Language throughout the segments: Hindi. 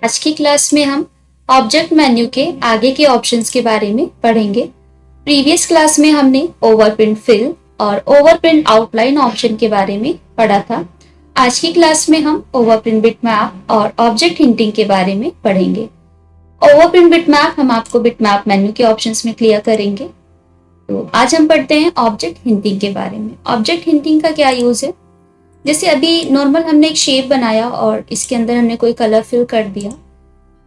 आज की क्लास में हम ऑब्जेक्ट मेन्यू के आगे के ऑप्शंस के बारे में पढ़ेंगे। प्रीवियस क्लास में हमने ओवरप्रिंट फिल और ओवरप्रिंट आउटलाइन ऑप्शन के बारे में पढ़ा था। आज की क्लास में हम ओवरप्रिंट बिटमैप और ऑब्जेक्ट हिंटिंग के बारे में पढ़ेंगे। ओवरप्रिंट बिटमैप हम आपको बिटमैप मेन्यू के ऑप्शंस में क्लियर करेंगे। तो आज हम पढ़ते हैं ऑब्जेक्ट हिंटिंग के बारे में। ऑब्जेक्ट हिंटिंग का क्या यूज है? जैसे अभी नॉर्मल हमने एक शेप बनाया और इसके अंदर हमने कोई कलर फिल कर दिया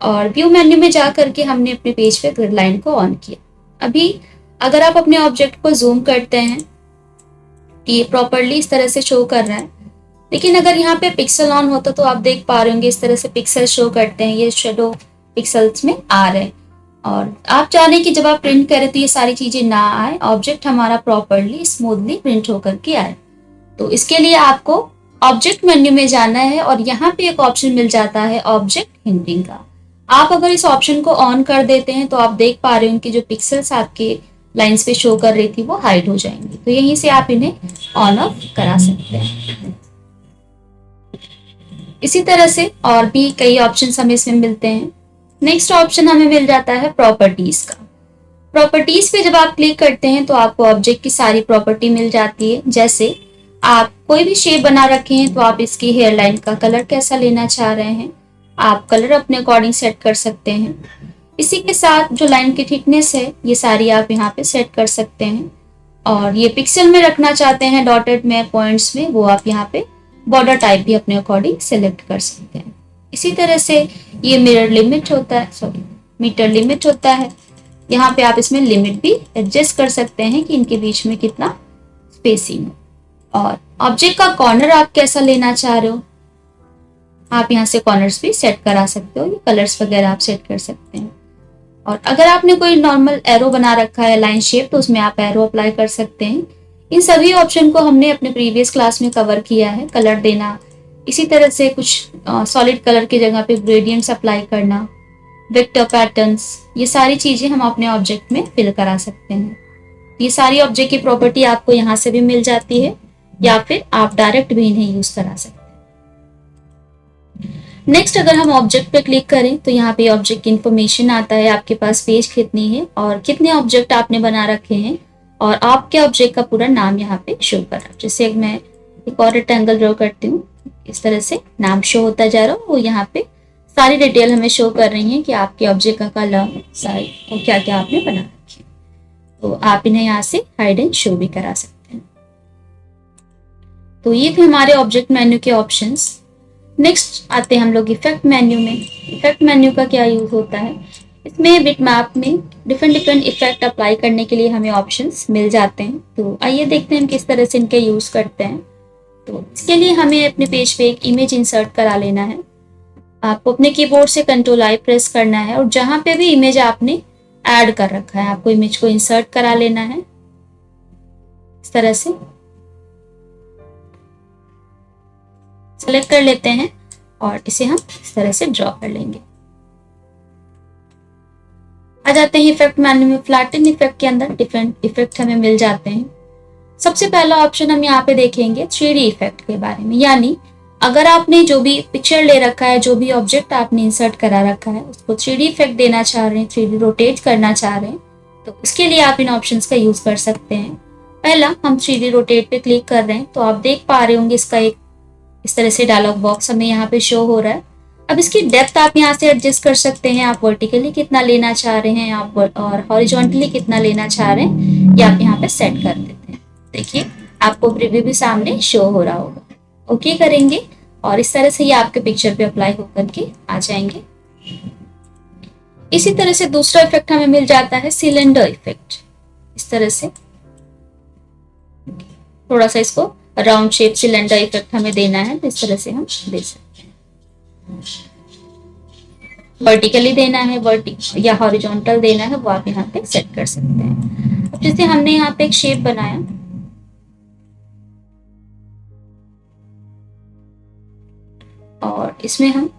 और व्यू मेन्यू में जा करके हमने अपने पेज पे ग्रिड लाइन को ऑन किया। अभी अगर आप अपने ऑब्जेक्ट को जूम करते हैं ये प्रॉपरली इस तरह से शो कर रहा है, लेकिन अगर यहाँ पे पिक्सल ऑन होता तो आप देख पा रहे होंगे इस तरह से पिक्सल शो करते हैं, ये शेडो पिक्सल्स में आ रहे हैं। और आप चाहें कि जब आप प्रिंट करें तो ये सारी चीजें ना आए, ऑब्जेक्ट हमारा प्रॉपरली स्मूथली प्रिंट होकर के आए। तो इसके लिए आपको ऑब्जेक्ट मेन्यू में जाना है और यहाँ पे एक ऑप्शन मिल जाता है ऑब्जेक्ट हिंटिंग का। आप अगर इस ऑप्शन को ऑन कर देते हैं तो आप देख पा रहे हो कि जो पिक्सल्स आपके लाइंस पे शो कर रही थी वो हाइड हो जाएंगी। तो यहीं से आप इन्हें ऑन ऑफ करा सकते हैं। इसी तरह से और भी कई ऑप्शन हमें इसमें मिलते हैं। नेक्स्ट ऑप्शन हमें मिल जाता है प्रॉपर्टीज का। प्रॉपर्टीज पे जब आप क्लिक करते हैं तो आपको ऑब्जेक्ट की सारी प्रॉपर्टी मिल जाती है। जैसे आप कोई भी शेप बना रखे हैं तो आप इसकी हेयर लाइन का कलर कैसा लेना चाह रहे हैं, आप कलर अपने अकॉर्डिंग सेट कर सकते हैं। इसी के साथ जो लाइन की थिकनेस है ये सारी आप यहाँ पे सेट कर सकते हैं। और ये पिक्सल में रखना चाहते हैं डॉटेड में पॉइंट्स में, वो आप यहाँ पे बॉर्डर टाइप भी अपने अकॉर्डिंग सेलेक्ट कर सकते हैं। इसी तरह से ये मिरर लिमिट होता है, मीटर लिमिट होता है। यहाँ पे आप इसमें लिमिट भी एडजस्ट कर सकते हैं कि इनके बीच में कितना स्पेसिंग हो। और ऑब्जेक्ट का कॉर्नर आप कैसा लेना चाह रहे हो, आप यहाँ से कॉर्नर्स भी सेट करा सकते हो, ये कलर्स वगैरह आप सेट कर सकते हैं। और अगर आपने कोई नॉर्मल एरो बना रखा है लाइन शेप तो उसमें आप एरो अप्लाई कर सकते हैं। इन सभी ऑप्शन को हमने अपने प्रीवियस क्लास में कवर किया है। कलर देना, इसी तरह से कुछ सॉलिड कलर की जगह पे ग्रेडियंट्स अप्लाई करना, वेक्टर पैटर्न्स, ये सारी चीजें हम अपने ऑब्जेक्ट में फिल करा सकते हैं। ये सारी ऑब्जेक्ट की प्रॉपर्टी आपको यहाँ से भी मिल जाती है या फिर आप डायरेक्ट भी इन्हें यूज करा सकते हैं। नेक्स्ट अगर हम ऑब्जेक्ट पे क्लिक करें तो यहाँ पे ऑब्जेक्ट की इंफॉर्मेशन आता है, आपके पास पेज कितनी है और कितने ऑब्जेक्ट आपने बना रखे हैं और आपके ऑब्जेक्ट का पूरा नाम यहाँ पे शो कर रहा है। जैसे मैं एक और रेक्टेंगल ड्रॉ करती हूँ, इस तरह से नाम शो होता जा रहा है। वो यहाँ पे सारी डिटेल हमें शो कर रही है कि आपके ऑब्जेक्ट का कलर, साइज और क्या क्या आपने बना रखे हैं। तो आप इन्हें यहाँ से हाइड एंड शो भी करा सकते हैं। तो ये थे हमारे ऑब्जेक्ट मेन्यू के ऑप्शंस। नेक्स्ट आते हैं हम लोग इफेक्ट मेन्यू में। इफेक्ट मेन्यू का क्या यूज होता है? इसमें बिटमैप में डिफरेंट इफेक्ट अप्लाई करने के लिए हमें ऑप्शंस मिल जाते हैं। तो आइए देखते हैं हम किस तरह से इनके यूज करते हैं। तो इसके लिए हमें अपने पेज पे एक इमेज इंसर्ट करा लेना है। आपको अपने कीबोर्ड से Ctrl+I प्रेस करना है और जहां पे भी इमेज आपने ऐड कर रखा है आपको इमेज को इंसर्ट करा लेना है। इस तरह से सेलेक्ट कर लेते हैं और इसे हम इस तरह से ड्रॉ कर लेंगे। आ जाते हैं इफेक्ट मेन्यू में। फ्लैटन इफेक्ट के अंदर डिफरेंट इफेक्ट हमें मिल जाते हैं। सबसे पहला ऑप्शन हम यहाँ पे देखेंगे 3D इफेक्ट के बारे में। यानी अगर आपने जो भी पिक्चर ले रखा है, जो भी ऑब्जेक्ट आपने इंसर्ट करा रखा है उसको 3D इफेक्ट देना चाह रहे हैं, 3D रोटेट करना चाह रहे हैं, तो इसके लिए आप इन ऑप्शंस का यूज कर सकते हैं। पहला हम 3D रोटेट पे क्लिक कर रहे हैं तो आप देख पा रहे होंगे इसका एक इस तरह से डायलॉग बॉक्स हमें यहाँ पे शो हो रहा है। अब इसकी डेप्थ आप यहाँ से एडजस्ट कर सकते हैं। आप वर्टिकली कितना लेना चाह रहे हैं आप और हॉरिजॉन्टली कितना लेना चाह रहे हैं ये आप यहाँ पे सेट कर देते हैं। देखिए आपको प्रीव्यू भी सामने शो हो रहा होगा। ओके करेंगे और इस तरह से ये आपके पिक्चर पे अप्लाई होकर के आ जाएंगे। इसी तरह से दूसरा इफेक्ट हमें मिल जाता है सिलेंडर इफेक्ट। इस तरह से थोड़ा सा इसको राउंड शेप सिलेंडर इफेक्ट हमें देना है तो इस तरह से हम दे सकते हैं। वर्टिकली देना है या हॉरिजॉन्टल देना है वो आप यहाँ पे सेट कर सकते हैं। अब जैसे हमने यहाँ पे एक शेप बनाया और इसमें हम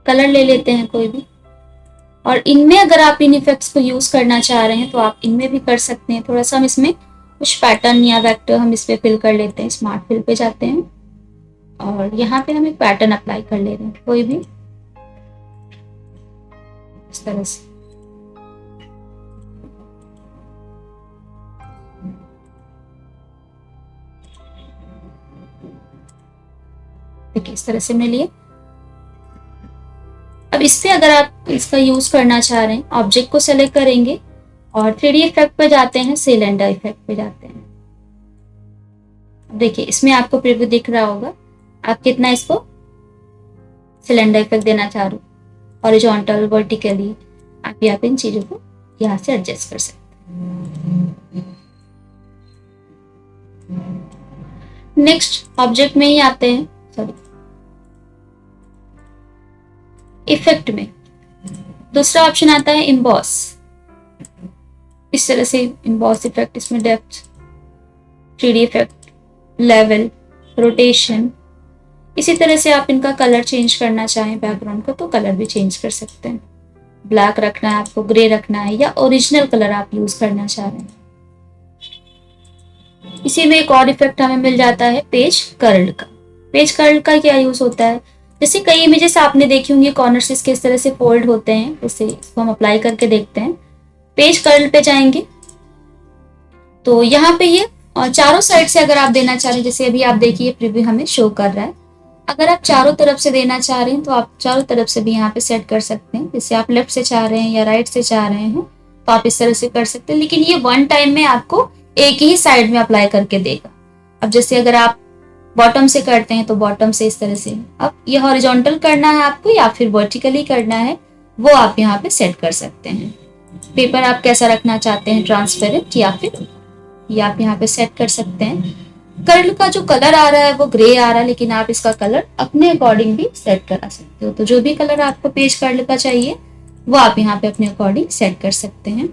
कलर ले लेते हैं कोई भी और इनमें अगर आप इन इफेक्ट्स को यूज करना चाह रहे हैं तो आप इनमें भी कर सकते हैं। थोड़ा सा हम इसमें कुछ पैटर्न या वेक्टर हम इस पे फिल कर लेते हैं। स्मार्ट फिल पे जाते हैं और यहाँ पे हम एक पैटर्न अप्लाई कर ले रहे हैं, कोई भी इस तरह से। देखिए इस तरह से हमने लिए। अब इस पे अगर आप इसका यूज करना चाह रहे हैं, ऑब्जेक्ट को सेलेक्ट करेंगे और 3D इफेक्ट पे जाते हैं, सिलेंडर इफेक्ट पे जाते हैं। देखिए इसमें आपको प्रीव्यू दिख रहा होगा, आप कितना इसको सिलेंडर इफेक्ट देना चाह रहे हो, हॉरिजॉन्टल, वर्टिकली, आप यहाँ पे इन चीजों को यहाँ से एडजस्ट कर सकते हैं। नेक्स्ट ऑब्जेक्ट में ही आते हैं, सॉरी इफेक्ट में दूसरा ऑप्शन आता है इम्बॉस। इस तरह से इम्बॉस इफेक्ट, इसमें depth, 3D effect, level, rotation. इसी तरह से आप इनका कलर चेंज करना चाहें बैकग्राउंड को तो कलर भी चेंज कर सकते हैं। ब्लैक रखना है आपको, ग्रे रखना है, या ओरिजिनल कलर आप यूज करना चाह रहे हैं। इसी में एक और इफेक्ट हमें मिल जाता है पेज कर्ल का। पेज कर्ल का क्या यूज होता है, जैसे कई इमेजेस आपने देखी होंगी कॉर्नर्स इसके इस तरह से फोल्ड होते हैं, जैसे इसको हम अप्लाई करके देखते हैं। पेज कर्ल पे जाएंगे तो यहाँ पे ये चारों साइड से अगर आप देना चाह रहे हैं, जैसे अभी आप देखिए प्रीव्यू हमें शो कर रहा है, अगर आप चारों तरफ से देना चाह रहे हैं तो आप चारों तरफ से भी यहाँ पे सेट कर सकते हैं। जैसे आप लेफ्ट से चाह रहे हैं या राइट से चाह रहे हैं तो आप इस तरह से कर सकते हैं, लेकिन ये वन टाइम में आपको एक ही साइड में अप्लाई करके देगा। अब जैसे अगर आप बॉटम से करते हैं तो बॉटम से इस तरह से, अब ये हॉरिजॉन्टल करना है आपको या फिर वर्टिकली करना है वो आप यहाँ पे सेट कर सकते हैं। पेपर आप कैसा रखना चाहते हैं, ट्रांसपेरेंट या फिर ये आप यहाँ पे सेट कर सकते हैं। कर्ल का जो कलर आ रहा है वो ग्रे आ रहा है, लेकिन आप इसका कलर अपने अकॉर्डिंग भी सेट करा सकते हो। तो जो भी कलर आपको पेज कर्ल का चाहिए वो आप यहाँ पे अपने अकॉर्डिंग सेट कर सकते हैं।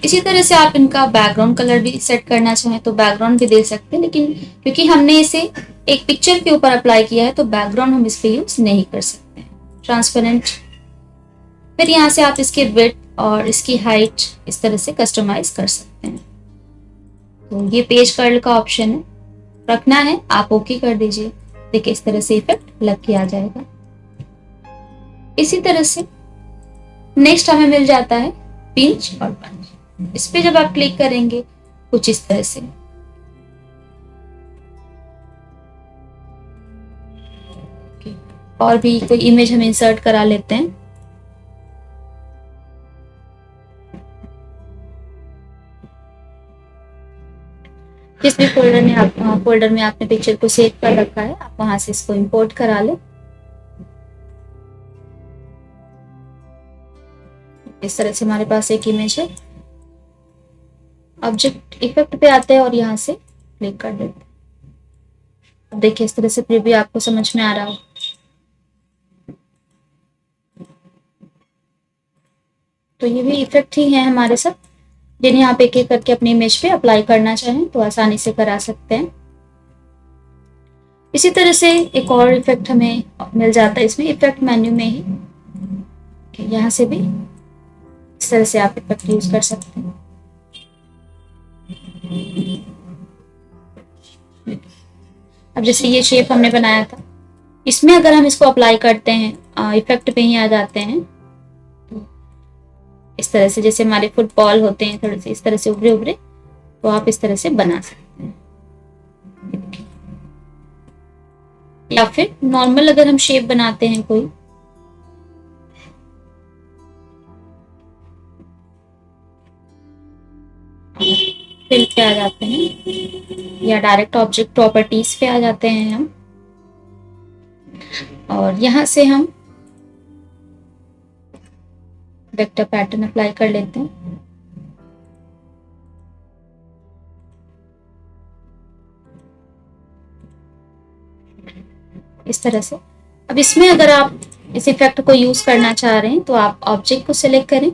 इसी तरह से आप इनका बैकग्राउंड कलर भी सेट करना चाहें तो बैकग्राउंड भी दे सकते हैं, लेकिन क्योंकि हमने इसे एक पिक्चर के ऊपर अप्लाई किया है तो बैकग्राउंड हम इस पे यूज नहीं कर सकते हैं। ट्रांसपेरेंट, फिर यहाँ से आप इसकी विड्थ और इसकी हाइट इस तरह से कस्टमाइज कर सकते हैं। तो ये पेज कर्ल का ऑप्शन है, रखना है आप ओके कर दीजिए। देखिए इस तरह से इफेक्ट लग के आ जाएगा। इसी तरह से नेक्स्ट हमें मिल जाता है पिंच और पंच। इस पे जब आप क्लिक करेंगे कुछ इस तरह से और भी कोई इमेज हम इंसर्ट करा लेते हैं। जिस भी फोल्डर में आपने पिक्चर को सेव कर रखा है आप वहां से इसको इंपोर्ट करा लें। इस तरह से हमारे पास एक इमेज है। ऑब्जेक्ट इफेक्ट पे आते हैं और यहाँ से क्लिक कर देते हैं। अब देखिए इस तरह से प्रीव्यू आपको समझ में आ रहा हो। तो ये भी इफेक्ट ही है हमारे सब, जिन्हें आप एक एक करके अपनी इमेज पे अप्लाई करना चाहें तो आसानी से करा सकते हैं। इसी तरह से एक और इफेक्ट हमें मिल जाता है इसमें इफेक्ट मेन्यू में ही। यहाँ से भी इस तरह से आप इफेक्ट यूज कर सकते हैं। अब जैसे ये शेप हमने बनाया था, इसमें अगर हम इसको अप्लाई करते हैं, इफेक्ट पे ही आ जाते हैं इस तरह से, जैसे हमारे फुटबॉल होते हैं थोड़े से इस तरह से उभरे उभरे, तो आप इस तरह से बना सकते हैं। या फिर नॉर्मल अगर हम शेप बनाते हैं कोई, फिल पे आ जाते हैं या डायरेक्ट ऑब्जेक्ट प्रॉपर्टीज पे आ जाते हैं हम, और यहाँ से हम वेक्टर पैटर्न अप्लाई कर लेते हैं। इस तरह से। अब इसमें अगर आप इस इफेक्ट को यूज करना चाह रहे हैं तो आप ऑब्जेक्ट को सिलेक्ट करें।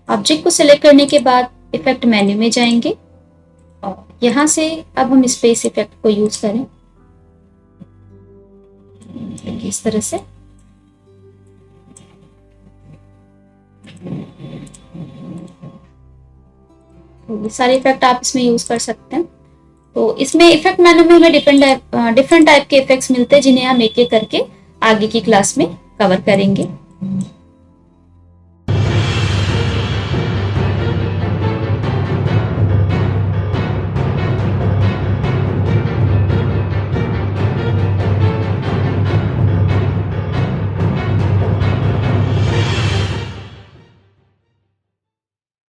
ऑब्जेक्ट को सिलेक्ट करने के बाद इफेक्ट मेन्यू में जाएंगे और यहाँ से अब हम स्पेस इफेक्ट को यूज करें इस तरह से। तो ये सारे इफेक्ट आप इसमें यूज कर सकते हैं। तो इसमें इफेक्ट मेनू में हमें डिफरेंट टाइप के इफेक्ट्स मिलते हैं, जिन्हें हम एक एक करके आगे की क्लास में कवर करेंगे।